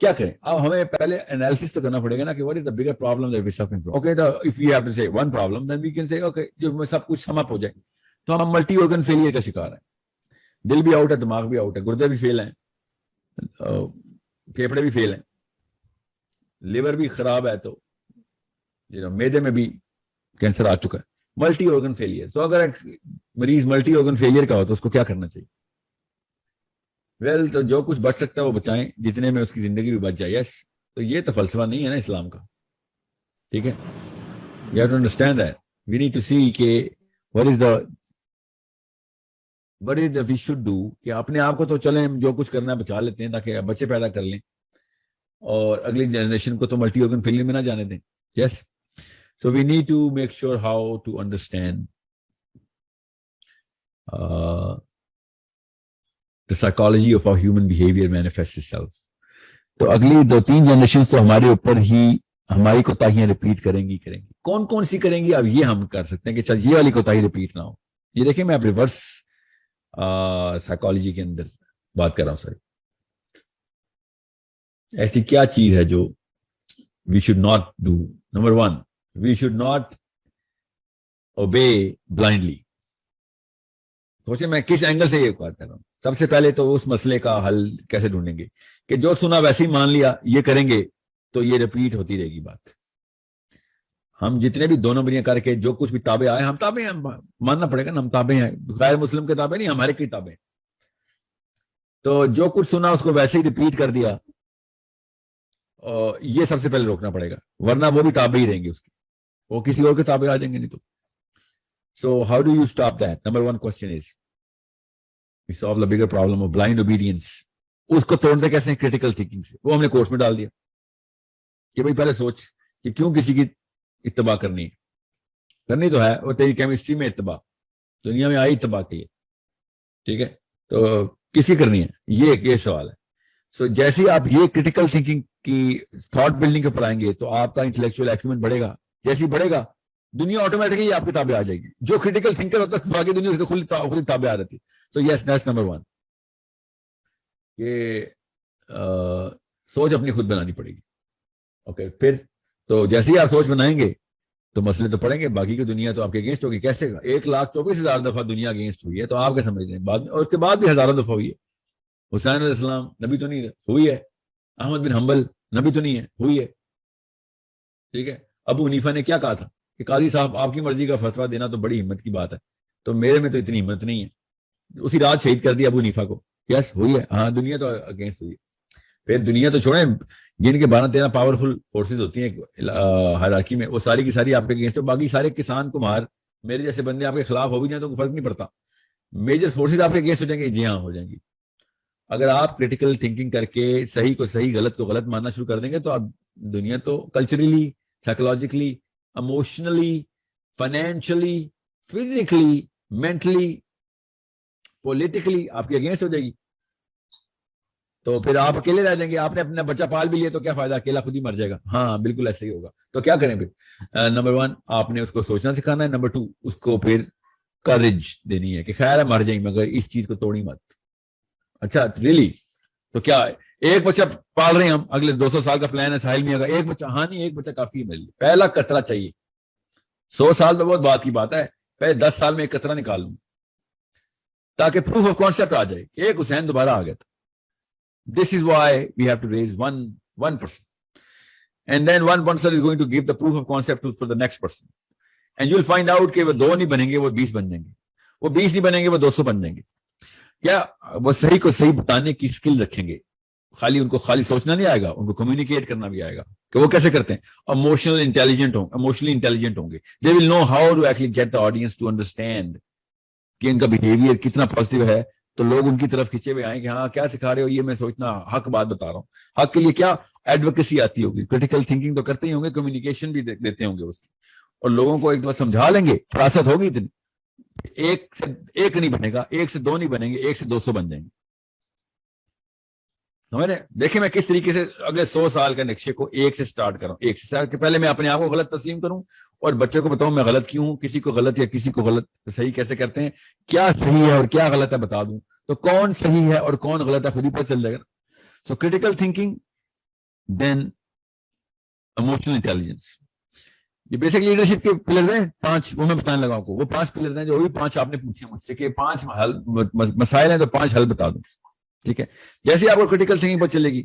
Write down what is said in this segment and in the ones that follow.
کیا کریں؟ اب ہمیں پہلے انالیسس تو کرنا پڑے گا نا کہ what is the bigger problem that we're suffering from. Okay, if we have to say one problem, then we can say okay, جو سب کچھ سم اپ ہو جائے تو ہم ملٹی آرگن فیلئر کا شکار ہیں. دل بھی آؤٹ ہے, دماغ بھی آؤٹ ہے, گردے بھی فیل ہیں, پھیپڑے بھی فیل ہیں, لیور بھی خراب ہے, تو معدے میں بھی کینسر آ چکا ہے. Multi organ failure. تو اگر مریض ملٹی آرگن فیلئر کا ہو تو اس کو کیا کرنا چاہیے؟ تو جو کچھ بچ سکتا ہے وہ بچائیں, جتنے میں اس کی زندگی بھی بچ جائے. یس, تو یہ تو فلسفہ نہیں ہے نا اسلام کا. ٹھیک ہے, you have to understand that. We need to see کہ what is that we should do, کہ اپنے آپ کو تو چلیں جو کچھ کرنا ہے بچا لیتے ہیں تاکہ بچے پیدا کر لیں, اور اگلی جنریشن کو تو ملٹی آرگن فیلئر میں نہ جانے دیں. یس, so we need to make sure how to understand the psychology of how human behavior manifests itself. تو اگلی 2-3 جنریشن تو ہمارے اوپر ہی ہماری کوتاہیاں ریپیٹ کریں گی. کون کون سی کریں گی؟ اب یہ ہم کر سکتے ہیں کہ چل یہ والی کوتاہی ریپیٹ نہ ہو. یہ دیکھیں میں اب ریورس سائیکالوجی کے اندر بات کر رہا ہوں. سر, ایسی کیا چیز ہے جو we should not do? Number 1, we should not obey blindly. سوچیں میں کس اینگل سے یہ بات کر رہا ہوں. سب سے پہلے تو اس مسئلے کا حل کیسے ڈھونڈیں گے کہ جو سنا ویسے ہی مان لیا, یہ کریں گے تو یہ ریپیٹ ہوتی رہے گی بات. ہم جتنے بھی 2 نمبریاں کر کے جو کچھ بھی تابع آئے, ہم تابع ہیں, ماننا پڑے گا نا, ہم تابع ہیں. غیر مسلم کے تابع نہیں, ہمارے کتابیں. تو جو کچھ سنا اس کو ویسے ہی ریپیٹ کر دیا, یہ سب سے پہلے روکنا پڑے گا, ورنہ وہ بھی تابع ہی رہیں گے اس کی, وہ کسی اور کے تابع آ جائیں گے نہیں تو. So how do you stop that? Number 1 question is, we solve the bigger problem of blind obedience. اس کو توڑتے کیسے ہیں؟ کریٹیکل تھنکنگ سے. وہ ہم نے کورس میں ڈال دیا کہ بھائی پہلے سوچ کہ کیوں کسی کی اتباع کرنی تو ہے, وہ تیری کیمسٹری میں اتباع, دنیا میں آئی اتباع کے لیے. ٹھیک ہے, تو کسی کرنی ہے, یہ سوال ہے. سو جیسے ہی آپ یہ کریٹیکل تھنکنگ کی تھاٹ بلڈنگ پر آئیں گے تو آپ کا انٹلیکچوئل ایکومنٹ بڑھے گا. جیسے ہی بڑھے گا دنیا آٹومیٹکلی آپ کی تابع آ جائے گی. جو کریٹیکل تھنکر ہوتا ہے باقی دنیا اس کو خود تابع آ رہتی ہے. سو یس, دیٹس نمبر 1 کہ سوچ اپنی خود بنانی پڑے گی. اوکے, پھر تو جیسے ہی آپ سوچ بنائیں گے تو مسئلے تو پڑیں گے. باقی کی دنیا تو آپ کے اگینسٹ ہوگی. کیسے؟ 1,24,000 دفعہ دنیا اگینسٹ ہوئی ہے, تو آپ کیا سمجھ رہے ہیں بعد میں, اور اس کے بعد بھی ہزاروں دفعہ ہوئی ہے. حسین علیہ السلام نبی تو نہیں ہوئی ہے, احمد بن حنبل نبی تو نہیں ہے, ہوئی ہے. ٹھیک ہے, ابو حنیفہ نے کیا کہا تھا کہ قاضی صاحب آپ کی مرضی کا فتویٰ دینا تو بڑی ہمت کی بات ہے, تو میرے میں تو اتنی ہمت نہیں ہے. اسی رات شہید کر دیا ابو حنیفہ کو. یس, ہوئی ہے. ہاں, دنیا تو اگینسٹ ہوئی ہے. پھر دنیا تو چھوڑیں, جن کے 12-13 پاورفل فورسز ہوتی ہیں ہائرارکی میں, وہ ساری کی ساری آپ کے اگینسٹ ہو. باقی سارے کسان کمہار میرے جیسے بندے آپ کے خلاف ہو بھی جائیں تو فرق نہیں پڑتا. میجر فورسز آپ کے اگینسٹ ہو جائیں گے. جی ہاں, ہو جائیں گی. اگر آپ کریٹیکل تھنکنگ کر کے صحیح کو صحیح, غلط کو غلط ماننا شروع کر دیں گے تو آپ دنیا تو culturally, psychologically, emotionally, financially, physically, mentally, politically آپ کے اگینسٹ ہو جائے گی. تو پھر آپ اکیلے رہ جائیں گے. آپ نے اپنا بچہ پال بھی لیا تو کیا فائدہ, اکیلا خود ہی مر جائے گا. ہاں بالکل ایسے ہی ہوگا. تو کیا کریں پھر؟ نمبر 1 آپ نے اس کو سوچنا سکھانا ہے. نمبر 2 اس کو پھر کریج دینی ہے کہ خیر ہے مر جائیں مگر اس چیز کو توڑی مت. اچھا ریلی, تو کیا ایک بچہ پال رہے ہیں ہم, اگلے 200 سال کا پلان ہے ساحل میں, اگر ایک بچہ, ہاں نہیں ایک بچہ کافی ہے میرے لیے. پہلا قطرہ چاہیے. 100 سال تو بہت بات کی بات ہے, پہلے 10 سال میں ایک قطرہ نکال لوں تاکہ پروف آف کانسیپٹ آ جائے. ایک حسین دوبارہ آ گیا تھا. This is why we have to raise one person, and then one person is going to give the proof of concept for the next person, and you'll find out کہ وہ 2 نہیں بنیں گے, وہ 20 بن جائیں گے. وہ 20 نہیں بنیں گے, وہ 200 بن جائیں گے. کیا وہ صحیح کو صحیح بتانے کی اسکل رکھیں گے. ان کو خالی سوچنا نہیں آئے گا, ان کو کمیونیکیٹ کرنا بھی آئے گا کہ وہ کیسے کرتے ہیں. اموشنلی انٹیلیجنٹ ہوں گے. They will know how to actually get the audience to understand کہ ان کا بیہیویئر کتنا پازیٹیو ہے, تو لوگ ان کی طرف کھینچے ہوئے آئیں کہ ہاں کیا سکھا رہے ہو, یہ میں سوچنا حق بات بتا رہا ہوں. حق کے لیے کیا ایڈوکیسی آتی ہوگی. کریٹیکل تھنکنگ تو کرتے ہی ہوں گے, کمیونیکیشن بھی دیتے ہوں گے اس کی, اور لوگوں کو ایک دفعہ سمجھا لیں گے, فراست ہوگی اتنی. 1 سے 1 نہیں بنے گا, 1 سے 2 نہیں بنیں گے, 1 سے 200 بن جائیں گے. سمجھ رہے؟ دیکھیں میں کس طریقے سے اگلے 100 سال کے نقشے کو 1 سے سٹارٹ کروں. 1 سے کہ پہلے میں اپنے آپ کو غلط تسلیم کروں اور بچے کو بتاؤں میں غلط کیوں ہوں, کسی کو غلط یا کسی کو غلط صحیح کیسے کرتے ہیں, کیا صحیح ہے اور کیا غلط ہے بتا دوں, تو کون صحیح ہے اور کون غلط ہے خود ہی پتہ چل جائے گا. So critical thinking then emotional intelligence. یہ بیسک لیڈرشپ کے پلرز ہیں 5, وہ میں بتانے لگا آپ کو. وہ 5 پلرز ہیں جو بھی 5 آپ نے پوچھے مجھ سے کہ 5 مسائل ہیں تو 5 حل بتا دوں. ٹھیک ہے, جیسے آپ کو کریٹیکل تھنکنگ پر چلے گی,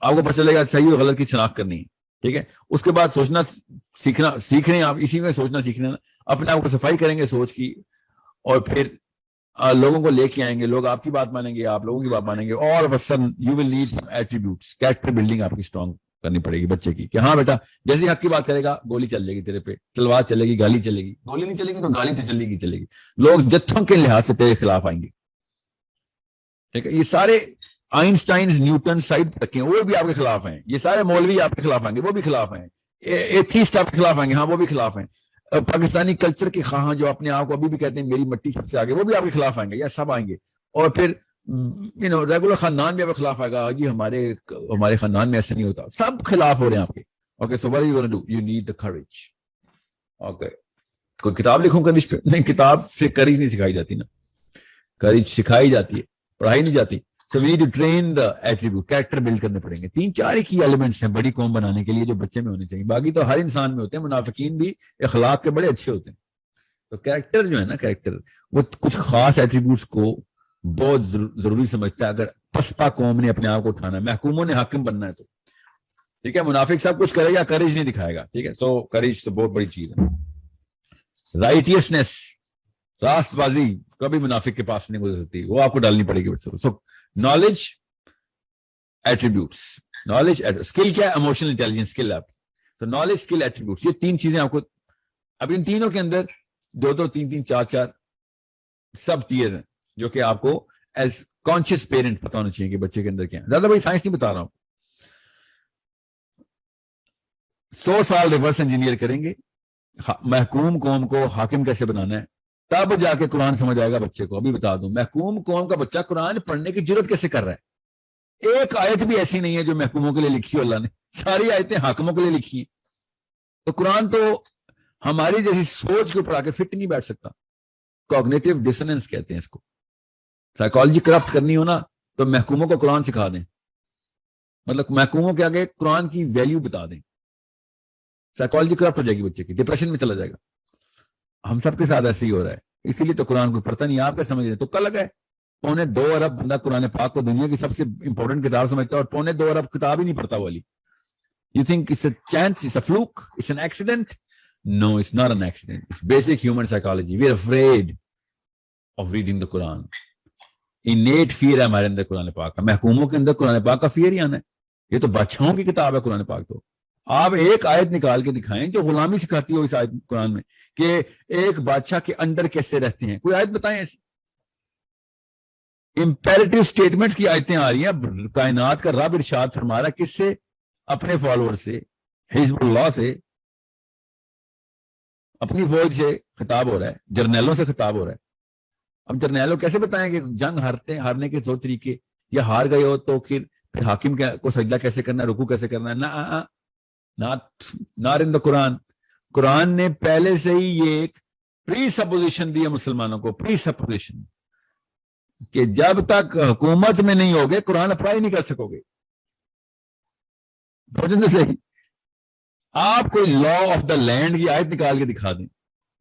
آپ کو پتہ چلے گا صحیح اور غلط کی شناخت کرنی ہے. ٹھیک ہے, اس کے بعد سوچنا سیکھنا سیکھ رہے ہیں آپ, اسی میں سوچنا سیکھنا, اپنے آپ کو صفائی کریں گے سوچ کی, اور پھر لوگوں کو لے کے آئیں گے, لوگ آپ کی بات مانیں گے, آپ لوگوں کی بات مانیں گے, اور بسن you will need some attributes. Character building آپ کی اسٹرانگ کرنی پڑے گی بچے کی, کہ ہاں بیٹا جیسے حق کی بات کرے گا گولی چل جائے گی تیرے پہ, تلوار چلے گی, گالی چلے گی, گولی نہیں چلے گی تو گالی تو چلے گی. لوگ جتھوں کے لحاظ سے تیرے خلاف آئیں گے. ٹھیک ہے, یہ سارے آئنسٹائن نیوٹن سائڈ تک ہیں, وہ بھی آپ کے خلاف ہیں. یہ سارے مولوی آپ کے خلاف آئیں گے, وہ بھی خلاف ہیں. ایتھیسٹ آپ کے خلاف آئیں گے, ہاں وہ بھی خلاف ہیں. پاکستانی کلچر کے خواہاں جو اپنے آپ کو ابھی بھی کہتے ہیں میری مٹی سب سے آگے, وہ بھی آپ کے خلاف آئیں گے, یا سب آئیں گے. اور پھر ریگولر خاندان بھی آپ کے خلاف آئے گا, جی ہمارے خاندان میں ایسا نہیں ہوتا, سب خلاف ہو رہے ہیں آپ کے. Okay, so what are you going to do? You need the courage. Okay, کوئی کتاب لکھوں کرج پہ؟ نہیں, کتاب سے کرج نہیں سکھائی جاتی نا, کرج سکھائی جاتی ہے, پڑھائی نہیں جاتی. So we need to train the attribute, character build کرنے پڑیں گے. 3-4 ہی کی ایلیمنٹس ہیں بڑی قوم بنانے کے لیے جو بچے میں ہونے چاہیے, باقی تو ہر انسان میں ہوتے ہیں. منافقین بھی اخلاق کے بڑے اچھے ہوتے ہیں. تو کریکٹر جو ہے نا, کریکٹر وہ کچھ خاص ایٹریبیوٹس کو بہت ضروری سمجھتا ہے. اگر پسپا قوم نے اپنے آپ کو اٹھانا ہے, محکوموں نے حاکم بننا ہے تو ٹھیک ہے. منافق سب کچھ کرے گا, کریج نہیں دکھائے گا. ٹھیک ہے, سو کریج تو بہت بڑی چیز ہے. رائٹیسنس, راست بازی کبھی منافق کے پاس نہیں گزر سکتی, وہ آپ کو ڈالنی پڑے گی بچوں. So knowledge attributes, knowledge skill کیا ہے, ایموشنل انٹیلیجنس اسکل آپ کی. تو نالج اسکل ایٹریبیوٹس, یہ 3 چیزیں آپ کو, اب ان تینوں کے اندر 2-2 3-3 4-4 سب ٹیئرز ہیں جو کہ آپ کو ایز کانشیس پیرنٹ پتا ہونا چاہیے کہ بچے کے اندر کیا ہے. زیادہ بڑی سائنس نہیں بتا رہا ہوں. 100 سال ریورس انجینئر کریں گے محکوم قوم کو حاکم کیسے بنانا ہے, تب جا کے قرآن سمجھ آئے گا بچے کو. ابھی بتا دوں, محکوم قوم کا بچہ قرآن پڑھنے کی جرت کیسے کر رہا ہے؟ ایک آیت بھی ایسی نہیں ہے جو محکوموں کے لیے لکھی ہو اللہ نے, ساری آیتیں حاکموں کے لیے لکھی ہیں. تو قرآن تو ہماری جیسی سوچ کے اوپر آ کے فٹ نہیں بیٹھ سکتا. کوگنیٹو ڈسوننس کہتے ہیں اس کو. سائیکالوجی کرپٹ کرنی ہو نا تو محکوموں کو قرآن سکھا دیں, مطلب محکوموں کے آگے قرآن کی ویلیو بتا دیں. سائیکالوجی کرپٹ ہو جائے گی, بچے کی ڈپریشن میں چلا جائے گا. ہم سب کے ساتھ ایسے ہی ہو رہا ہے, اسی لیے تو قرآن کو پڑھتا نہیں. آپ کیا سمجھ رہے ہیں؟ تو کل لگا ہے 2.25 ارب بندہ قرآن پاک کو دنیا کی سب سے امپورٹنٹ کتاب سمجھتا ہے, اور 2.25 ارب کتاب ہی نہیں پڑھتا والی. You think it's a chance, it's a fluke, it's an accident? No, it's not an accident. It's basic human psychology. We're afraid of reading the Quran. Innate fear ہے ہمارے اندر قرآن پاک کا. محکوموں کے اندر قرآن پاک کا فیئر ہی آنا ہے. یہ تو بادشاہوں کی کتاب ہے قرآن پاک. تو آپ ایک آیت نکال کے دکھائیں جو غلامی سکھاتی ہو اس آیت قرآن میں, کہ ایک بادشاہ کے انڈر کیسے رہتے ہیں. کوئی آیت بتائیں ایسی. امپیریٹو سٹیٹمنٹس کی آیتیں آ رہی ہیں. کائنات کا رب ارشاد فرما رہا ہے, کس سے؟ اپنے فالوور سے, حزب اللہ سے, اپنی فوج سے خطاب ہو رہا ہے, جرنیلوں سے خطاب ہو رہا ہے. اب جرنیلوں کیسے بتائیں کہ جنگ ہارنے کے 2 طریقے, یا ہار گئے ہو تو پھر حاکم کو سجدہ کیسے کرنا ہے, رکوع کیسے کرنا ہے. ناٹ ان دا قرآن. قرآن نے پہلے سے ہی یہ ایک پری سپوزیشن دی ہے مسلمانوں کو, پری سپوزیشن, کہ جب تک حکومت میں نہیں ہوگے قرآن اپلائی نہیں کر سکو گے. صحیح, آپ کوئی لا آف دا لینڈ کی آیت نکال کے دکھا دیں.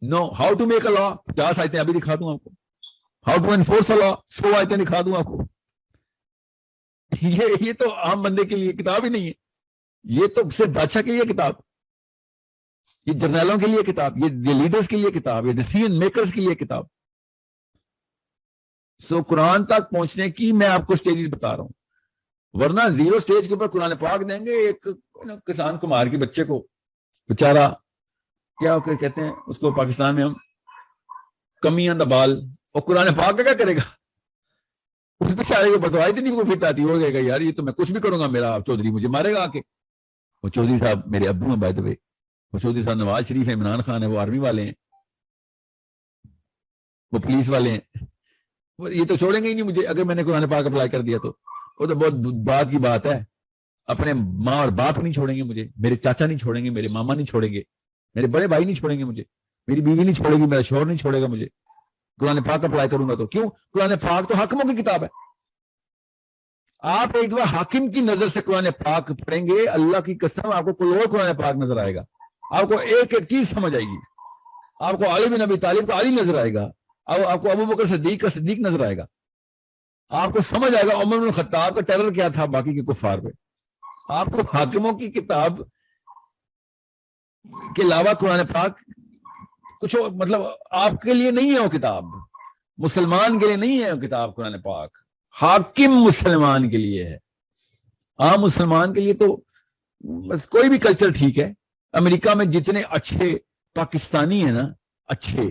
نو, ہاؤ ٹو میک اے لا, 50 آیتیں ابھی دکھا دوں آپ کو. ہاؤ ٹو انفورس اے لا, 100 آیتیں دکھا دوں آپ کو. یہ تو عام بندے کے لیے کتاب ہی نہیں ہے. یہ تو صرف بادشاہ کے لیے کتاب, یہ جرنیلوں کے لیے کتاب, یہ لیڈرز کے لیے کتاب, یہ ڈیسیژن میکرز کے لیے کتاب. سو قرآن تک پہنچنے کی میں آپ کو سٹیجز بتا رہا ہوں, ورنہ 0 سٹیج کے اوپر قرآن پاک دیں گے ایک کسان کمار کے بچے کو, بیچارہ کیا کہتے ہیں اس کو پاکستان میں ہم, کمی آن دا بال. اور قرآن پاک کا کیا کرے گا؟ اس بیچارے کو بتوائی تھی نہیں کو فٹ آتی, ہو گئے گا یار یہ تو میں کچھ بھی کروں گا, میرا چودھری مجھے مارے گا آ کے. وہ چودھری صاحب میرے ابو ہیں بائی دا وے, وہ چودھری صاحب نواز شریف ہے, عمران خان ہے, وہ آرمی والے ہیں, وہ پولیس والے ہیں. یہ تو چھوڑیں گے ہی نہیں مجھے اگر میں نے قرآن پاک اپلائی کر دیا تو. وہ تو بہت بات کی بات ہے. اپنے ماں اور باپ نہیں چھوڑیں گے مجھے, میرے چاچا نہیں چھوڑیں گے, میرے ماما نہیں چھوڑیں گے, میرے بڑے بھائی نہیں چھوڑیں گے مجھے, میری بیوی نہیں چھوڑے گی, میرا شوہر نہیں چھوڑے گا مجھے. قرآن پاک اپلائی کروں گا تو کیوں؟ قرآن پاک تو حاکموں کی کتاب ہے. آپ ایک دفعہ حاکم کی نظر سے قرآن پاک پڑھیں گے، اللہ کی قسم آپ کو کوئی اور قرآن پاک نظر آئے گا، آپ کو ایک ایک چیز سمجھ آئے گی، آپ کو علی بن ابی طالب کا علی نظر آئے گا، آپ کو ابو بکر صدیق کا صدیق نظر آئے گا، آپ کو سمجھ آئے گا عمر بن خطاب کا ٹیرر کیا تھا باقی کے کفار پہ۔ آپ کو حاکموں کی کتاب کے علاوہ قرآن پاک کچھ مطلب آپ کے لیے نہیں ہے وہ کتاب، مسلمان کے لیے نہیں ہے وہ کتاب قرآن پاک، حاکم مسلمان کے لیے ہے۔ عام مسلمان کے لیے تو بس کوئی بھی کلچر ٹھیک ہے۔ امریکہ میں جتنے اچھے پاکستانی ہیں نا، اچھے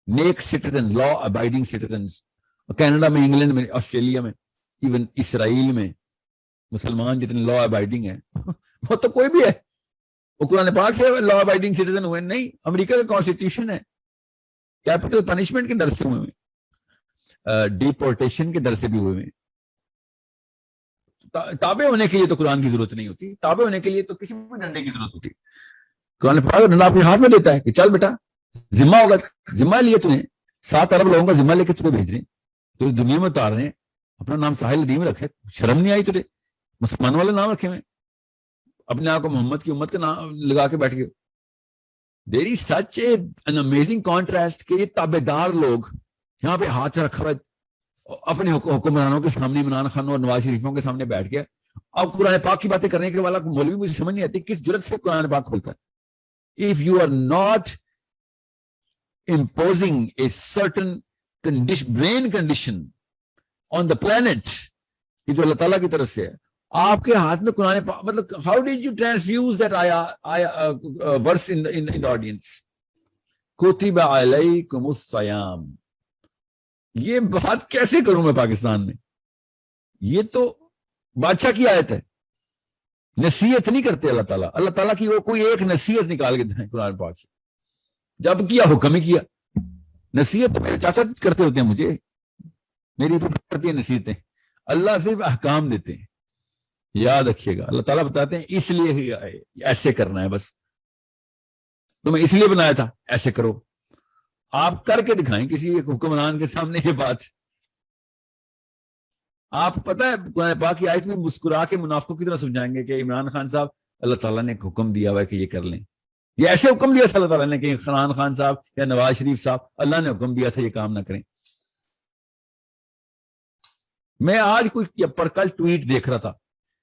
نیک citizen, law abiding citizens, Canada میں، انگلینڈ میں، آسٹریلیا میں، ایون اسرائیل میں مسلمان جتنے لا ابائڈنگ ہیں وہ تو کوئی بھی ہے، وہ قرآن پاک سے لا ابائڈنگ سٹیزن ہوئے نہیں، امریکہ کا کانسٹیٹیوشن ہے، کیپٹل پنشمنٹ کے ڈر سے ہوئے ہیں، ڈیپورٹیشن کے ڈر سے بھی ہوئے ہیں۔ تابع ہونے کے لیے تو قرآن کی ضرورت نہیں ہوتی، تابع ہونے کے لیے تو کسی بھی ڈنڈے کی ضرورت ہوتی۔ قرآن پاک ڈنڈا اپنے ہاتھ میں دیتا ہے کہ چل بیٹا، ذمہ ہوگا، ذمہ لیے تمہیں، 7 ارب لوگوں کا ذمہ لے کے تمہیں بھیج رہے ہیں، تو دنیا میں اتار رہے ہیں، اپنا نام ساحل ندیم رکھے، شرم نہیں آئی تجھے؟ مسلمان والے نام رکھے ہوئے، اپنے آپ کو محمد کی امت کا نام لگا کے بیٹھ گئے۔ دیر از سچ این امیزنگ کانٹراسٹ کہ یہ تابع دار لوگ یہاں پہ ہاتھ رکھا ہوا اپنے حکمرانوں کے سامنے، عمران خان اور نواز شریفوں کے سامنے بیٹھ گیا، اب قرآن پاک کی باتیں کرنے کے والا مولوی مجھے سمجھ نہیں آتی کس جرت سے قرآن پاک کھولتا ہے۔ If you are not imposing a certain brain condition on the planet کہ جو اللہ تعالیٰ کی طرف سے ہے، آپ کے ہاتھ میں قرآن پاک، مطلب how did you transfuse that verse in the audience؟ کتب علیکم الصیام، یہ بات کیسے کروں میں پاکستان میں؟ یہ تو بادشاہ کی آیت ہے، نصیحت نہیں کرتے اللہ تعالیٰ، اللہ تعالیٰ کی وہ کوئی ایک نصیحت نکال کے دیں قرآن پاک سے، جب کیا حکم ہی کیا۔ نصیحت تو میرے چاچا کرتے ہوتے ہیں، مجھے میری کرتی ہیں نصیحتیں، اللہ صرف احکام دیتے ہیں، یاد رکھیے گا۔ اللہ تعالیٰ بتاتے ہیں اس لیے ایسے کرنا ہے، بس تمہیں اس لیے بنایا تھا، ایسے کرو۔ آپ کر کے دکھائیں کسی ایک حکمران کے سامنے یہ بات۔ آپ پتہ ہے قرآن پاک کی آیت میں مسکرا کے منافقوں کی طرح سمجھائیں گے کہ عمران خان صاحب اللہ تعالیٰ نے ایک حکم دیا ہوا ہے کہ یہ کر لیں، یہ ایسے حکم دیا تھا اللہ تعالیٰ نے کہ عمران خان صاحب یا نواز شریف صاحب اللہ نے حکم دیا تھا یہ کام نہ کریں۔ میں آج کوئی پر کل ٹویٹ دیکھ رہا تھا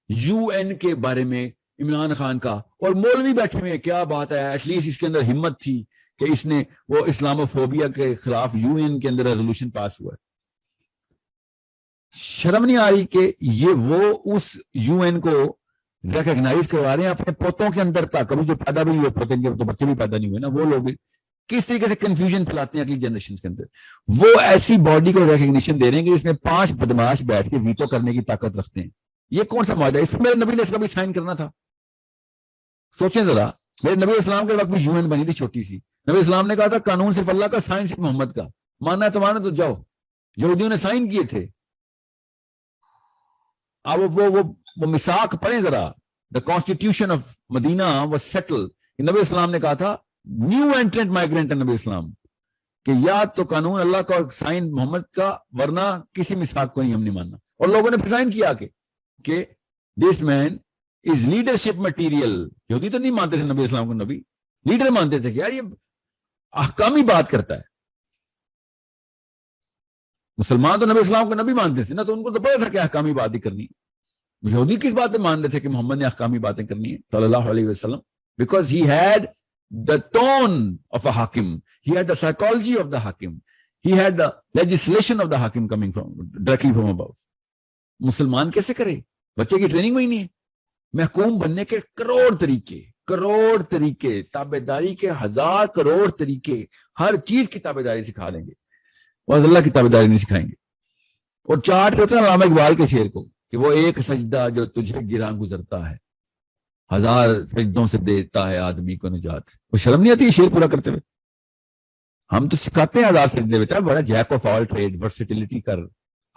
یو این کے بارے میں عمران خان کا، اور مولوی بیٹھے ہوئے، کیا بات ہے، ایٹ لیسٹ اس کے اندر ہمت تھی کہ اس نے وہ اسلاموفوبیا کے خلاف یو این کے اندر ریزولوشن پاس ہوا ہے۔ شرم نہیں آ رہی کہ یہ وہ اس یو این کو ریکگنائز کروا رہے ہیں اپنے پوتوں کے اندر تک، ابھی جو پیدا بھی نہیں ہوئے پوتے، تو بچے بھی پیدا نہیں ہوئے نا، وہ لوگ کس طریقے سے کنفیوژن پھیلاتے ہیں اگلی جنریشن کے اندر۔ وہ ایسی باڈی کو ریکگنیشن دے رہے ہیں کہ اس میں 5 بدماش بیٹھ کے ویٹو کرنے کی طاقت رکھتے ہیں۔ یہ کون سا معاہدہ ہے؟ اس میں میرے نبی نے اس کا بھی سائن کرنا تھا۔ سوچیں ذرا، میرے نبی اسلام کے وقت بھی یو این بنی تھی چھوٹی سی، نبی اسلام نے کہا تھا قانون صرف اللہ کا، سائن صرف محمد کا، ماننا ہے تو مانا، تو جاؤ۔ یہودیوں نے سائن کیے تھے۔ اب وہ میثاق پڑھیں ذرا، the constitution of Medina was settled، نبی اسلام نے کہا تھا نیو انٹرنٹ مائیگرینٹ ہے نبی اسلام، کہ یا تو قانون اللہ کا اور سائن محمد کا، ورنہ کسی میثاق کو نہیں ہم نہیں ماننا۔ اور لوگوں نے پھر سائن کیا کہ this man is leadership material۔ یہودی تو نہیں مانتے تھے نبی اسلام کو نبی، لیڈر مانتے تھے کہ یار یہ احکامی بات کرتا ہے۔ مسلمان تو نبی اسلام کو نبی مانتے تھے نا، تو ان کو تو پتا تھا کہ احکامی بات ہی کرنی ہے۔ یہودی کس بات پہ مان رہے تھے کہ محمد نے احکامی باتیں کرنی ہے صلی اللہ علیہ وسلم؟ because he had the tone of a hakim, he had the psychology of the hakim, he had the legislation of the hakim coming from directly from above۔ مسلمان کیسے کرے؟ بچے کی ٹریننگ وہی نہیں ہے۔ محکوم بننے کے کروڑ طریقے، تابع داری کے 1000 کروڑ طریقے، ہر چیز کی تابع داری سکھا دیں گے، اور اللہ کی تابع داری نہیں سکھائیں گے۔ اور چاٹ ہوتا ہے علامہ اقبال کے شعر کو کہ وہ ایک سجدہ جو تجھے گراں گزرتا ہے، 1000 سجدوں سے دیتا ہے آدمی کو نجات۔ وہ شرم نہیں آتی یہ شعر پورا کرتے ہوئے؟ ہم تو سکھاتے ہیں 1000 سجدے، بیٹا بڑا jack of all trade, versatility کر،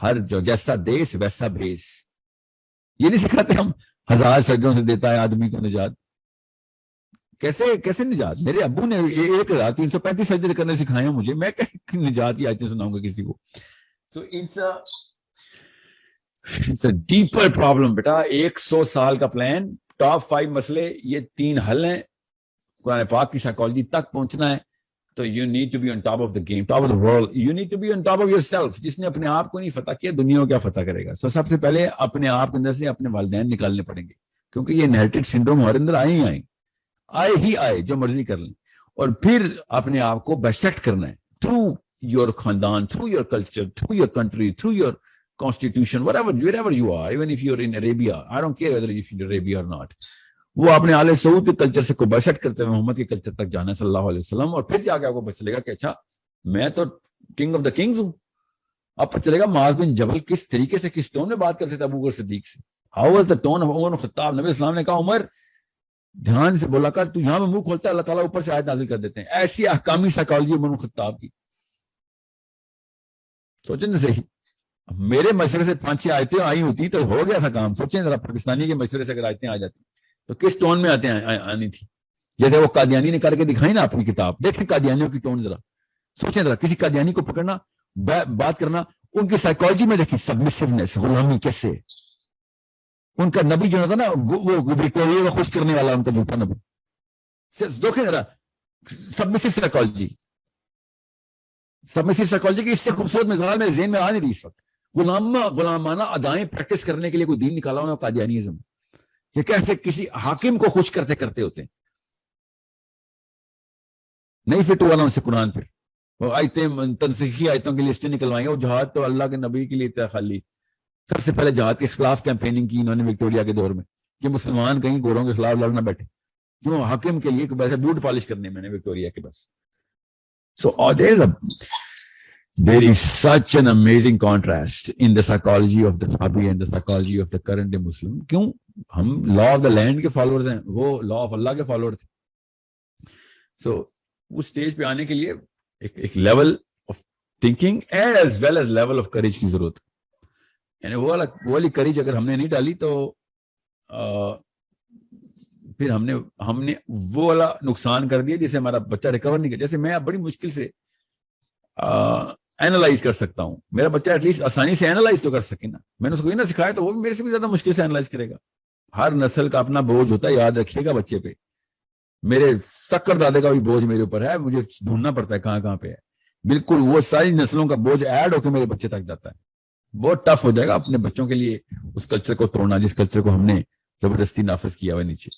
ہر جو جیسا دیس ویسا بھیس۔ یہ نہیں سکھاتے ہم 1000 سجدوں سے دیتا ہے آدمی کو نجات؟ کیسے نجات؟ میرے ابو نے 1335 سجدے کرنے سکھائے ہیں مجھے، میں نجات کی آیتیں سناؤں گا کسی کو؟ So It's a deeper problem بیٹا. 100 سال کا پلان, ٹاپ 5 مسئلے, یہ 3 حل ہیں. قرآن پاک کی سائیکالوجی تک پہنچنا ہے تو you need to be on top of the game, top of the world. You need to be on top of yourself. جس نے اپنے آپ کو نہیں فتح کیا, دنیا کو کیا فتح کرے گا؟ سب سے پہلے اپنے آپ کے اندر سے اپنے والدین نکالنے پڑیں گے, کیونکہ یہ انہیریٹڈ سنڈروم ہمارے اندر آئے ہی آئے, جو مرضی کر لیں. اور پھر اپنے آپ کو بیسٹ کرنا ہے تھرو یور خاندان, through your culture, through your country, through your constitution, wherever you are, even if you're in Arabia, I don't care whether you're in Arabia or not. وہ اپنے آل سعود کے کلچر سے کو برشٹ کرتے ہوئے محمد کے کلچر تک جانا صلی اللہ علیہ وسلم, اور پھر جا کے آپ کو پتہ چلے گا کہ اچھا میں تو کنگ آف دا کنگز ہوں. اب پتہ چلے گا معاذ بن جبل کس طریقے سے, کس ٹون میں بات کرتے تھے ابو بکر صدیق سے. How was the tone of Umar Khattab. نبی اسلام نے کہا عمر دھیان سے بولا کر, تو یہاں میں منہ کھولتا ہے اللہ تعالیٰ اوپر سے آیت نازل کر دیتے ہیں. ایسی احکامی سائیکالوجی عمر خطاب کی. سوچیں تو صحیح, میرے مشورے سے 5-6 آیتیں آئی ہوتی تو ہو گیا تھا کام. سوچیں ذرا پاکستانی کے مشورے سے اگر آیتیں آ جاتی تو کس ٹون میں آنی تھی. جیسے وہ قادیانی نے کر کے دکھائی نا اپنی کتاب, دیکھیں قادیانیوں کی ٹون ذرا. سوچیں ذرا کسی قادیانی کو پکڑنا, بات کرنا, ان کی سائیکالوجی میں دیکھیں, سبمسیونیس, غلامی کیسے. ان کا نبی جو تھا نا وہ وکٹوریا کو خوش کرنے والا ان کا جھوٹا نبی. دیکھیں ذرا سبمسیو سائیکالوجی, سبمسیو سائیکالوجی کی اس سے خوبصورت مثال میرے ذہن میں آ نہیں رہی اس وقت. غلامانہ ادائیں پریکٹس کرنے کے لیے کوئی دین نکالا ہونا قادیانیزم, کہ کیسے کسی حاکم کو خوش کرتے کرتے ہوتے ہیں. نہیں فٹ ہوا نا ان سے قرآن پہ, وہ آیتیں تنسیخی آیتوں کی لسٹیں نکلوائیں گے. وہ جہاد تو اللہ کے نبی کے لیے تھا خالی. سب سے پہلے جہاد کے خلاف کیمپیننگ کی انہوں نے وکٹوریا کے دور میں, کہ مسلمان کہیں گوروں کے خلاف لڑنا بیٹھے, کیوں حاکم کے لیے ویسے بوٹ پالش کرنے میں نے وکٹوریا کے بس. So there is such an amazing contrast in the psychology of the Sahabi and the psychology of the current day Muslim. کیوں ہم law of the land کے followers ہیں, وہ law of اللہ کے follower تھے. So اس stage پہ آنے کے لیے ایک level of thinking as well as level of courage کی ضرورت ہے. یعنی وہ والی courage اگر ہم نے نہیں ڈالی تو پھر ہم نے وہ والا نقصان کر دیا جسے ہمارا بچہ ریکور نہیں کر. جیسے میں بڑی مشکل سے اینالائز کر سکتا ہوں, میرا بچہ ایٹ لیسٹ آسانی سے اینالائز تو کر سکے نا. میں نے اس کو یہ نہ سکھایا تو وہ بھی میرے سے بھی زیادہ مشکل سے اینالائز کرے گا. ہر نسل کا اپنا بوجھ ہوتا ہے, یاد رکھیے گا بچے پہ. میرے سکر دادے کا بھی بوجھ میرے اوپر ہے, مجھے ڈھونڈنا پڑتا ہے کہاں ہے. بالکل وہ ساری نسلوں کا بوجھ ایڈ ہو کے میرے بچے تک جاتا ہے. بہت ٹف ہو جائے گا اپنے بچوں کے لیے اس کلچر کو توڑنا جس کلچر کو ہم نے زبردستی نافذ کیا ہوا نیچے.